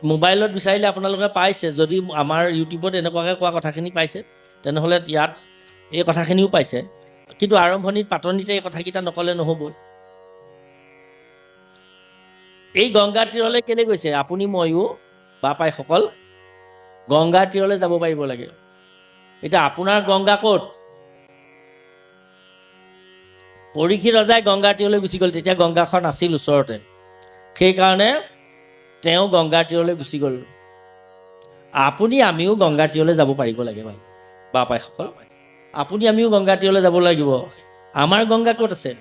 মোবাইলত বিচাৰিলে আপোনালোকে পাইছে, যদি আমাৰ ইউটিউবত এনেকুৱাকৈ কোৱা কথাখিনি পাইছে তেনেহ'লে ইয়াত এই কথাখিনিও পাইছে, কিন্তু আৰম্ভণিত পাতনিতে এই কথাকেইটা নক'লে নহ'ব। এই গংগাৰ তীৰলৈ কেলৈ গৈছে? আপুনি ময়ো বা পাইসকল গংগাৰ তীৰলৈ যাব পাৰিব লাগে। এতিয়া আপোনাৰ গংগা ক'ত? পৰীক্ষিত ৰজাই গংগাৰ তীৰলৈ গুচি গ'ল, তেতিয়া গংগাখন আছিল ওচৰতে, সেইকাৰণে তেওঁ গংগাৰ তীৰলৈ গুচি গ'ল। আপুনি আমিও গংগাৰ তীৰলৈ যাব পাৰিব লাগে বাৰু বাপাইসকল। আপুনি আমিও গংগাৰ তীৰলৈ যাব লাগিব। আমাৰ গংগা ক'ত আছে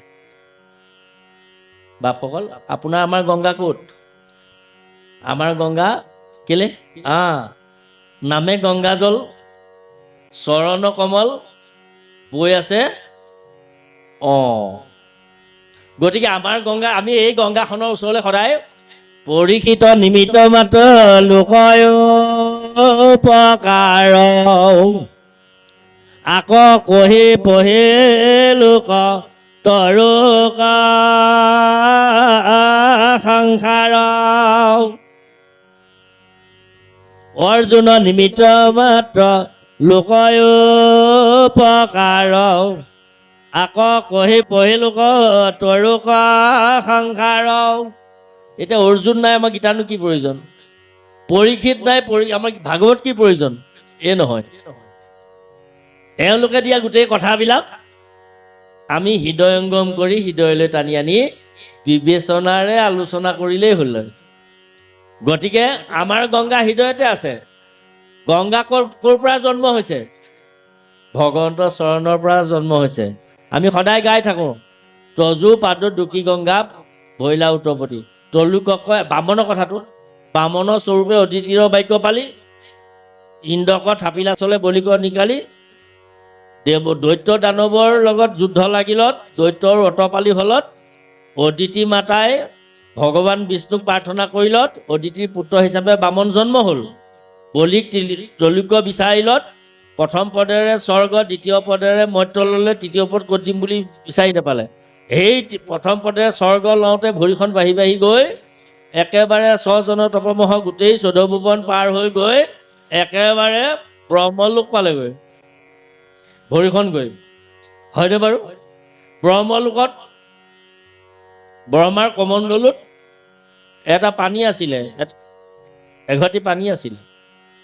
বাপসকল? আপোনাৰ আমাৰ গংগা ক'ত? আমাৰ গংগা কেলে নামে গংগা জল, চৰণ কমল বৈ আছে। গতিকে আমাৰ গংগা, আমি এই গংগাখনৰ ওচৰলৈ সদায় পৰীক্ষিত নিমিত্ত মাত্ৰ লোকয় উপকাৰ আকৌ কহি পহি লোক তৰুক সংসাৰ অৰ্জুন নিমিত্ত মাত্ৰ লোকয় উপকাৰ আকৌ কহি পহি লোক তৰুক সংসাৰ। এতিয়া অৰ্জুন নাই, আমাৰ গীতানো কি প্ৰয়োজন? পৰীক্ষিত নাই, আমাৰ ভাগৱত কি প্ৰয়োজন? নহয়, এওঁলোকে দিয়া গোটেই কথাবিলাক আমি হৃদয়ংগম কৰি হৃদয়লৈ টানি আনি বিবেচনাৰে আলোচনা কৰিলেই হ'ল। গতিকে আমাৰ গংগা হৃদয়তে আছে। গংগা ক'ৰ পৰা জন্ম হৈছে? ভগৱন্তৰ চৰণৰ পৰা জন্ম হৈছে। আমি সদায় গাই থাকোঁ, তজু পাদু দুকি গংগা ভৈলা উত্তৰপতি। তলুকক কয় বামনৰ কথাটো, বামনৰ স্বৰূপে অদিতিৰ বাক্য পালি, ইন্দ্ৰক থাপিলা চলে বলিক নিকালি, দৈত্য দানৱৰ লগত যুদ্ধ লাগিলত, দৈত্যৰ অতপালি হলত অদিতি মাতাই ভগৱান বিষ্ণুক প্ৰাৰ্থনা কৰিলত অদিতিৰ পুত্ৰ হিচাপে বামন জন্ম হ'ল। বলিক ত্ৰৈলোক্য বিচাৰিলত প্ৰথম পদেৰে স্বৰ্গ, দ্বিতীয় পদেৰে মৰ্ত্য ল'লে, তৃতীয় পদ ক'ত দিম বুলি বিচাৰি নাপালে। সেই প্ৰথম পদেৰে স্বৰ্গ লওঁতে ভৰিখন বাঢ়ি বাঢ়ি গৈ একেবাৰে স্বজনৰ তপমহ গোটেই 14 ভুৱন পাৰ হৈ গৈ একেবাৰে ব্ৰহ্মলোক পালেগৈ ভৰিখন গৈ। হয়নে বাৰু? ব্ৰহ্মলোকত ব্ৰহ্মাৰ কমণ্ডলত এটা পানী আছিলে, এঘটি পানী আছিলে।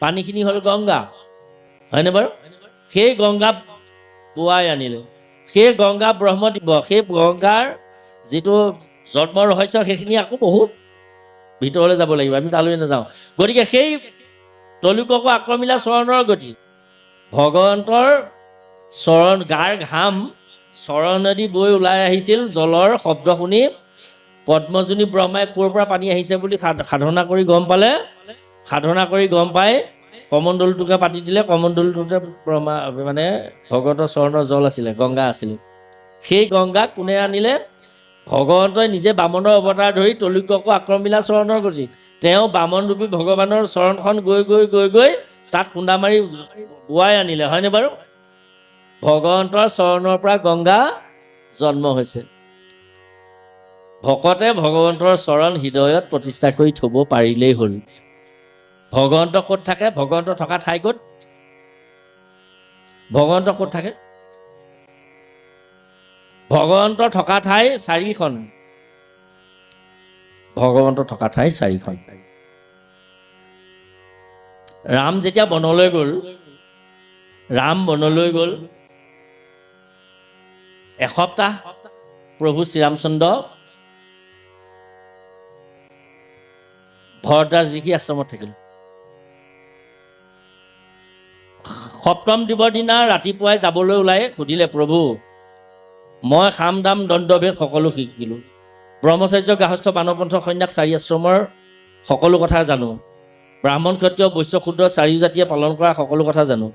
পানীখিনি হ'ল গংগা। হয়নে বাৰু? সেই গংগা বোৱাই আনিলে। সেই গংগা ব্ৰহ্মদিব্য, সেই গংগাৰ যিটো জন্ম ৰহস্য সেইখিনি আকৌ বহুত ভিতৰলৈ যাব লাগিব, আমি তালৈ নাযাওঁ। গতিকে সেই তলুককো আক্ৰমিলা চৰণৰ গতি, ভগৱন্তৰ চৰণ, গাৰ ঘাম চৰণেদি বৈ ওলাই আহিছিল। জলৰ শব্দ শুনি পদ্মজনী ব্ৰহ্মাই ক'ৰ পৰা পানী আহিছে বুলি সাধনা কৰি গম পালে। সাধনা কৰি গম পাই কমণ্ডলটোকে পাতি দিলে। কমণ্ডলটোতে ব্ৰহ্মা মানে ভগৱন্তৰ চৰণৰ জল আছিলে, গংগা আছিলে। সেই গংগা কোনে আনিলে? ভগৱন্তই নিজে বামনৰ অৱতাৰ ধৰি তলুককো আক্ৰমিলা চৰণৰ গতি। তেওঁ বামন ৰূপী ভগৱানৰ চৰণখন গৈ গৈ গৈ গৈ তাত খুন্দা মাৰি বোৱাই আনিলে। হয়নে বাৰু? ভগৱন্তৰ চৰণৰ পৰা গংগা জন্ম হৈছে। ভকতে ভগৱন্তৰ চৰণ হৃদয়ত প্ৰতিষ্ঠা কৰি থব পাৰিলেই হ'ল। ভগৱন্ত ক'ত থাকে? ভগৱন্ত থকা ঠাই ক'ত? ভগৱন্ত ক'ত থাকে? ভগৱন্ত থকা ঠাই 4খন। ভগৱন্ত থকা ঠাই 4খন। ৰাম যেতিয়া বনলৈ গ'ল, ৰাম বনলৈ গ'ল, এসপ্তাহ প্ৰভু শ্ৰীৰামচন্দ্ৰ ভৰদ্বাজ ঋষি আশ্ৰমত থাকিল। 7ম দিৱৰ দিনা ৰাতিপুৱাই যাবলৈ ওলাই সুধিলে, প্ৰভু মই সাম দাম দণ্ডভেদ সকলো শিকিলোঁ, ব্ৰহ্মচাৰ্য গাহস্থ বানপন্থ সন্ন্যাস 4 আশ্ৰমৰ সকলো কথা জানো, ব্ৰাহ্মণ ক্ষত্ৰিয় বৈশ্য শূদ্ৰ 4 জাতিয়ে পালন কৰা সকলো কথা জানো,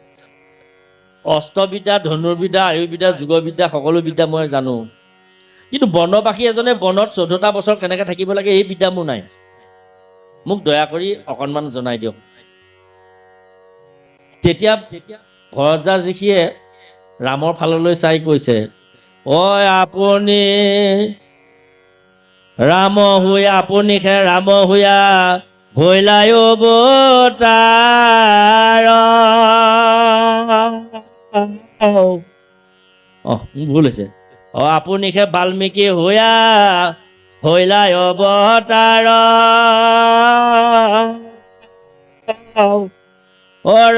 অস্ত্ৰবিদ্যা, ধনুৰ্বিদ্যা, আয়ুৰ্বিদ্যা, যোগবিদ্যা সকলো বিদ্যা মই জানো, কিন্তু বনবাসী এজনে বনত 14টা বছৰ কেনেকৈ থাকিব লাগে এই বিদ্যা মোৰ নাই, মোক দয়া কৰি অকণমান জনাই দিয়ক। তেতিয়া ভৰদ্বাজ ঋষিয়ে ৰামৰ ফাললৈ চাই কৈছে, ঐ আপুনি ৰাম হুয়া, আপুনিহে ৰাম হুয়া ভৈলাই অৱতাৰ। ভুল হৈছে। আপুনিহে বাল্মীকি হুয়া ভৈলাই অৱতাৰ।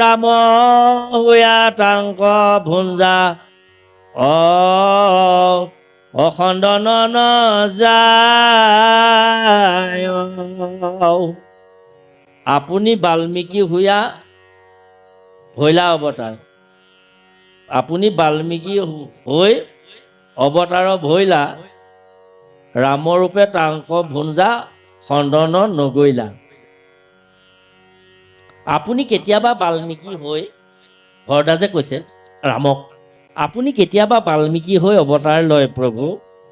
ৰাম হুয়া টাংক ভুঞ্জা অখণ্ডন যায়। আপুনি বাল্মীকি ভৈলা অৱতাৰ। আপুনি বাল্মীকি হৈ অৱতাৰ ভৈলা, ৰামৰূপে তাংক ভুঞ্জা খণ্ডন নগৈলা। আপুনি কেতিয়াবা বাল্মীকি হৈ, ভৰদ্বাজে কৈছে ৰামক, আপুনি কেতিয়াবা বাল্মীকি হৈ অৱতাৰ লয় প্ৰভু।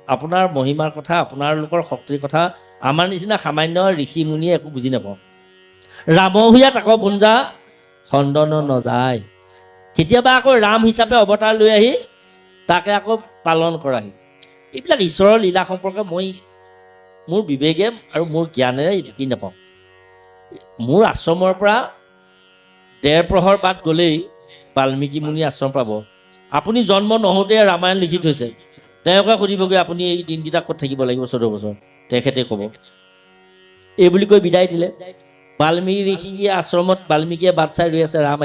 আপোনাৰ মহিমাৰ কথা, আপোনালোকৰ শক্তিৰ কথা আমাৰ নিচিনা সামান্য ঋষি মুনিয়ে একো বুজি নাপাওঁ। ৰামহূয়া তাক ভুঞ্জা খণ্ডন নযায়। কেতিয়াবা আকৌ ৰাম হিচাপে অৱতাৰ লৈ আহি তাকে আকৌ পালন কৰাহি। এইবিলাক ঈশ্বৰৰ লীলা সম্পৰ্কে মোৰ বিবেকে আৰু মোৰ জ্ঞানেৰে ঢুকি নাপাওঁ। মোৰ আশ্ৰমৰ পৰা ১.৫ প্ৰহৰ বাট গ'লেই বাল্মীকি মুনি আশ্ৰম পাব। আপুনি জন্ম নহওঁতে ৰামায়ণ লিখি থৈছে। তেওঁকে সুধিবগৈ আপুনি এই দিনকেইটা ক'ত থাকিব লাগিব ১৪ বছৰ, তেখেতে ক'ব। এই বুলি কৈ বিদায় দিলে। বাল্মীকি ঋষি আশ্ৰমত বাল্মীকিয়ে বাট চাই ৰৈ আছে, ৰাম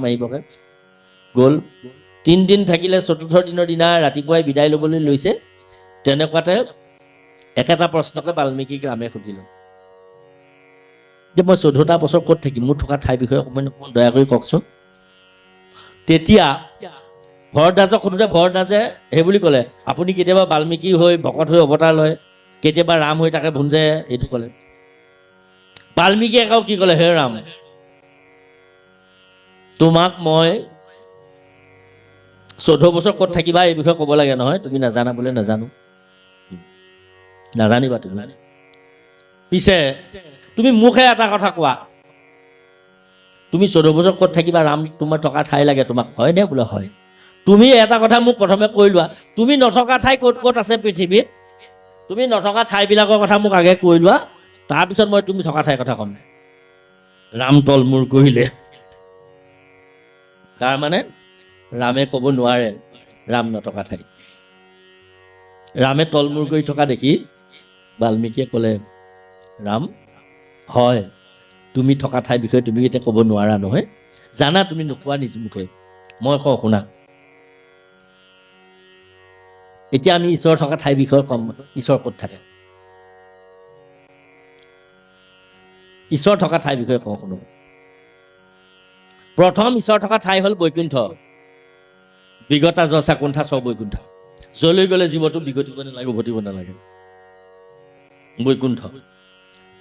আহিবকে গ'ল। ৩ দিন থাকিলে, ৪ৰ্থ দিনৰ দিনা ৰাতিপুৱাই বিদায় ল'বলৈ লৈছে। তেনেকুৱাতে একেটা প্ৰশ্নকে বাল্মীকিক ৰামে সুধিলে যে মই ১৪টা বছৰ ক'ত থাকিম, মোৰ থকা ঠাইৰ বিষয়ে অকণমান দয়া কৰি কওকচোন। তেতিয়া ভৰদ্বাজক সোধোতে ভৰদ্বাজে সেই বুলি ক'লে, আপুনি কেতিয়াবা বাল্মীকি হৈ ভকত হৈ অৱতাৰ লয়, কেতিয়াবা ৰাম হৈ তাকে ভুঞ্জে, এইটো ক'লে। বাল্মীকিয়ে আকৌ কি ক'লে, হে ৰাম, তোমাক মই ১৪ বছৰ ক'ত থাকিবা এই বিষয়ে ক'ব লাগে নহয়, তুমি নাজানা বোলে। নাজানো, নাজানিবা তুমি। পিছে তুমি মোকহে এটা কথা কোৱা, তুমি ১৪ বছৰ ক'ত থাকিবা, ৰাম তোমাৰ থকা ঠাই লাগে তোমাক, হয় নে? বোলে হয়। তুমি এটা কথা মোক প্ৰথমে কৈ লোৱা, তুমি নথকা ঠাই ক'ত ক'ত আছে পৃথিৱীত? তুমি নথকা ঠাইবিলাকৰ কথা মোক আগে কৈ লোৱা, তাৰপিছত মই তুমি থকা ঠাইৰ কথা ক'ম। ৰাম তলমূৰ কৰিলে। তাৰমানে ৰামে ক'ব নোৱাৰে ৰাম নথকা ঠাই। ৰামে তলমূৰ কৰি থকা দেখি বাল্মীকিয়ে ক'লে, ৰাম হয়, তুমি থকা ঠাইৰ বিষয়ে তুমি এতিয়া ক'ব নোৱাৰা নহয়, জানা তুমি নোকোৱা নিজ মুখে, মই কওঁ শুনা। এতিয়া আমি ঈশ্বৰ থকা ঠাইৰ বিষয়ে ক'ম। ঈশ্বৰ ক'ত থাকে? ঈশ্বৰ থকা ঠাইৰ বিষয়ে কওঁ শুনো। প্ৰথম ঈশ্বৰ থকা ঠাই হ'ল বৈকুণ্ঠ। বিগতা যচা কুণ্ঠা চব বৈকুণ্ঠ। যলৈ গ'লে জীৱটো বিগতিব নালাগে, উভতিব নালাগে, বৈকুণ্ঠ।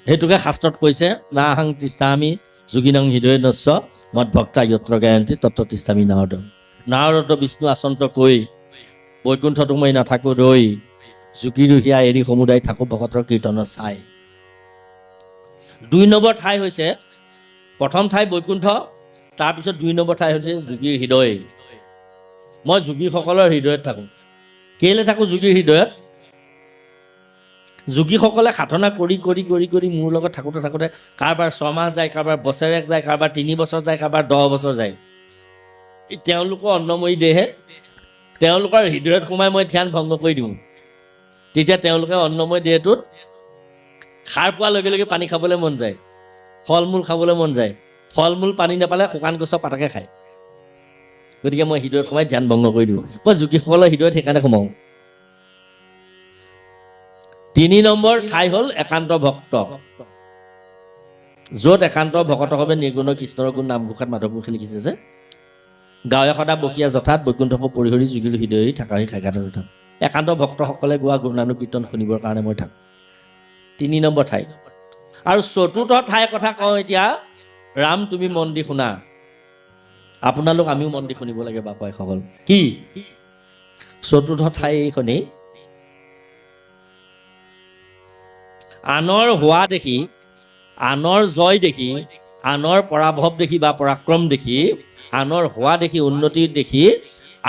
সেইটোকে শাস্ত্ৰত কৈছে, নাহং তিষ্ঠামি যোগিনং হৃদয় নস্য মদ ভক্তা যত্ৰ গায়ন্তি তত্ৰ তিষ্ঠামি নাৰদ। নাৰদ বিষ্ণু আচন্ত কৈ বৈকুণ্ঠতো মই নাথাকো ৰৈ, যোগী ৰহিয়া এৰি সমুদায় থাকো ভকতৰ কীৰ্তন চাই। ২ নম্বৰ ঠাই হৈছে, প্ৰথম ঠাই বৈকুণ্ঠ, তাৰপিছত ২ নম্বৰ ঠাই হৈছে যোগীৰ হৃদয়। মই যোগীসকলৰ হৃদয়ত থাকোঁ। কেলৈ থাকোঁ যোগীৰ হৃদয়ত? যোগীসকলে সাধনা কৰি কৰি কৰি কৰি মোৰ লগত থাকোঁতে থাকোঁতে কাৰোবাৰ ৬ মাহ যায়, কাৰোবাৰ বছৰেক যায়, কাৰোবাৰ ৩ বছৰ যায়, কাৰোবাৰ ১০ বছৰ যায়। তেওঁলোকৰ অন্নময়ী দেহে তেওঁলোকৰ হৃদয়ত সোমাই মই ধ্যান ভংগ কৰি দিওঁ। তেতিয়া তেওঁলোকে অন্নময় দেহটোত সাৰ পোৱাৰ লগে লগে পানী খাবলৈ মন যায়, ফল মূল খাবলৈ মন যায়। ফল মূল পানী নাপালে শুকান গছৰ পাতকে খায়। গতিকে মই হৃদয়ত সোমাই ধ্যান ভংগ কৰি দিওঁ। মই যোগীসকলৰ হৃদয়ত সেইকাৰণে সোমাওঁ। ৩ নম্বৰ ঠাই হ'ল একান্ত ভক্ত, য'ত একান্ত ভকতভাৱে নিৰ্গুণ কৃষ্ণৰ গুণ নামঘোষাত মাধৱপুৰুষে লিখিছে যে, গাঁৱে সদা বসীয়া যথাত বৈকুণ্ঠক পৰিহৰি যোগীৰ হৃদয় থাকাৰি খাগাত যথাত। একান্ত ভক্তসকলে গোৱা গুণানুকীৰ্তন শুনিবৰ কাৰণে মই থাকোঁ। ৩ নম্বৰ ঠাই। আৰু ৪ৰ্থ ঠাইৰ কথা কওঁ এতিয়া। ৰাম তুমি মন দি শুনা, আপোনালোক আমিও মন দি শুনিব লাগে বাপাইসকল। কি ৪ৰ্থ ঠাই এইখনেই, আনৰ হোৱা দেখি, আনৰ জয় দেখি, আনৰ পৰাভৱ দেখি বা পৰাক্ৰম দেখি, আনৰ হোৱা দেখি, উন্নতি দেখি,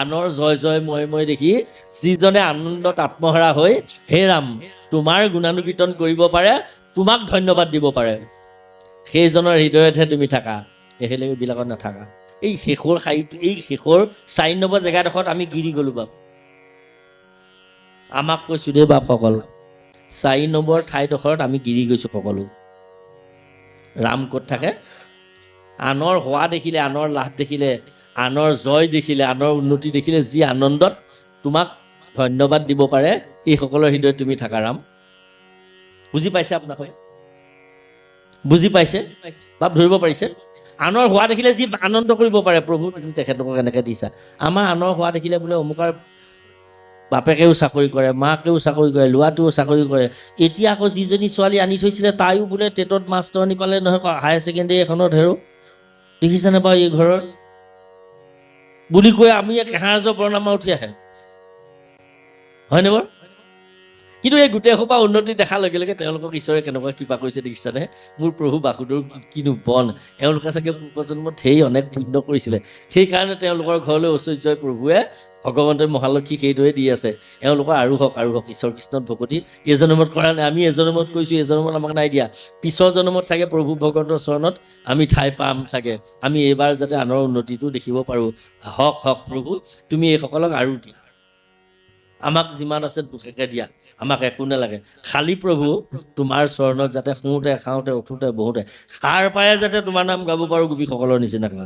আনৰ জয় জয় ময় দেখি যিজনে আনন্দত আত্মহাৰা হৈ হে ৰাম তোমাৰ গুণানুকীৰ্তন কৰিব পাৰে, তোমাক ধন্যবাদ দিব পাৰে, সেইজনৰ হৃদয়তহে তুমি থাকা, এইবিলাকত নাথাকা। এই শেষৰ শাৰীটো, এই শেষৰ ৪ নম্বৰ জেগাডোখৰত আমি গিৰি গ'লোঁ বাপ। আমাক কৈছোঁ দেই বাপসকল, ৪ নম্বৰ ঠাইডোখৰত আমি গিৰি গৈছোঁ সকলো। ৰাম ক'ত থাকে? আনৰ হোৱা দেখিলে, আনৰ লাভ দেখিলে, আনৰ জয় দেখিলে, আনৰ উন্নতি দেখিলে যি আনন্দত তোমাক ধন্যবাদ দিব পাৰে, এইসকলৰ হৃদয়ত তুমি থাকা ৰাম। বুজি পাইছে আপোনালোকে? বুজি পাইছে? ভাৱ ধৰিব পাৰিছে? আনৰ হোৱা দেখিলে যি আনন্দ কৰিব পাৰে, প্ৰভু তুমি তেখেতলোকক এনেকৈ দিছা। আমাৰ আনৰ হোৱা দেখিলে বোলে অমুকৰ বাপেকেও চাকৰি কৰে, মাকেও চাকৰি কৰে, ল'ৰাটোও চাকৰি কৰে। এতিয়া আকৌ যিজনী ছোৱালী আনি থৈছিলে তাইও বোলে টেটত মাষ্টৰণী পালে নহয়, হায়াৰ ছেকেণ্ডেৰী এখনত হেৰো। দেখিছেনে বাৰু এই ঘৰৰ বুলি কৈ আমি কেঁহাৰজৰ বৰনামা উঠি আহে, হয়নে বাৰু? কিন্তু এই গোটেই সোপা উন্নতি দেখাৰ লগে লগে তেওঁলোকক ঈশ্বৰে কেনেকুৱা কৃপা কৰিছে দেখিছানে? মোৰ প্ৰভু বাসুদেৱ কিনো বন, এওঁলোকে চাগে পূৰ্বজন্মত ধেৰ অনেক পুণ্য কৰিছিলে, সেইকাৰণে তেওঁলোকৰ ঘৰলৈ ঐশ্বৰ্যই প্ৰভুৱে ভগৱন্তই মহালক্ষীক সেইদৰে দি আছে। এওঁলোকৰ আৰু হওক ঈশ্বৰ কৃষ্ণত ভকতি এই জনমত কৰা নাই, আমি এজনমত কৰিছোঁ, এই জনমত আমাক নাই দিয়া। পিছৰ জনমত চাগে প্ৰভু ভগৱন্তৰ চৰণত আমি ঠাই পাম চাগে। আমি এইবাৰ যাতে আনৰ উন্নতিটো দেখিব পাৰোঁ। হওক প্ৰভু, তুমি এইসকলক আৰু দিয়া, আমাক যিমান আছে দুখেকে দিয়া, আমাক একো নালাগে। খালি প্ৰভু তোমাৰ চৰণত যাতে শুওঁতে খাওঁতে উঠোঁতে বহোঁতে কাৰ পায়ে যাতে তোমাৰ নাম গাব পাৰোঁ গোপীসকলৰ নিচিনাকৈ।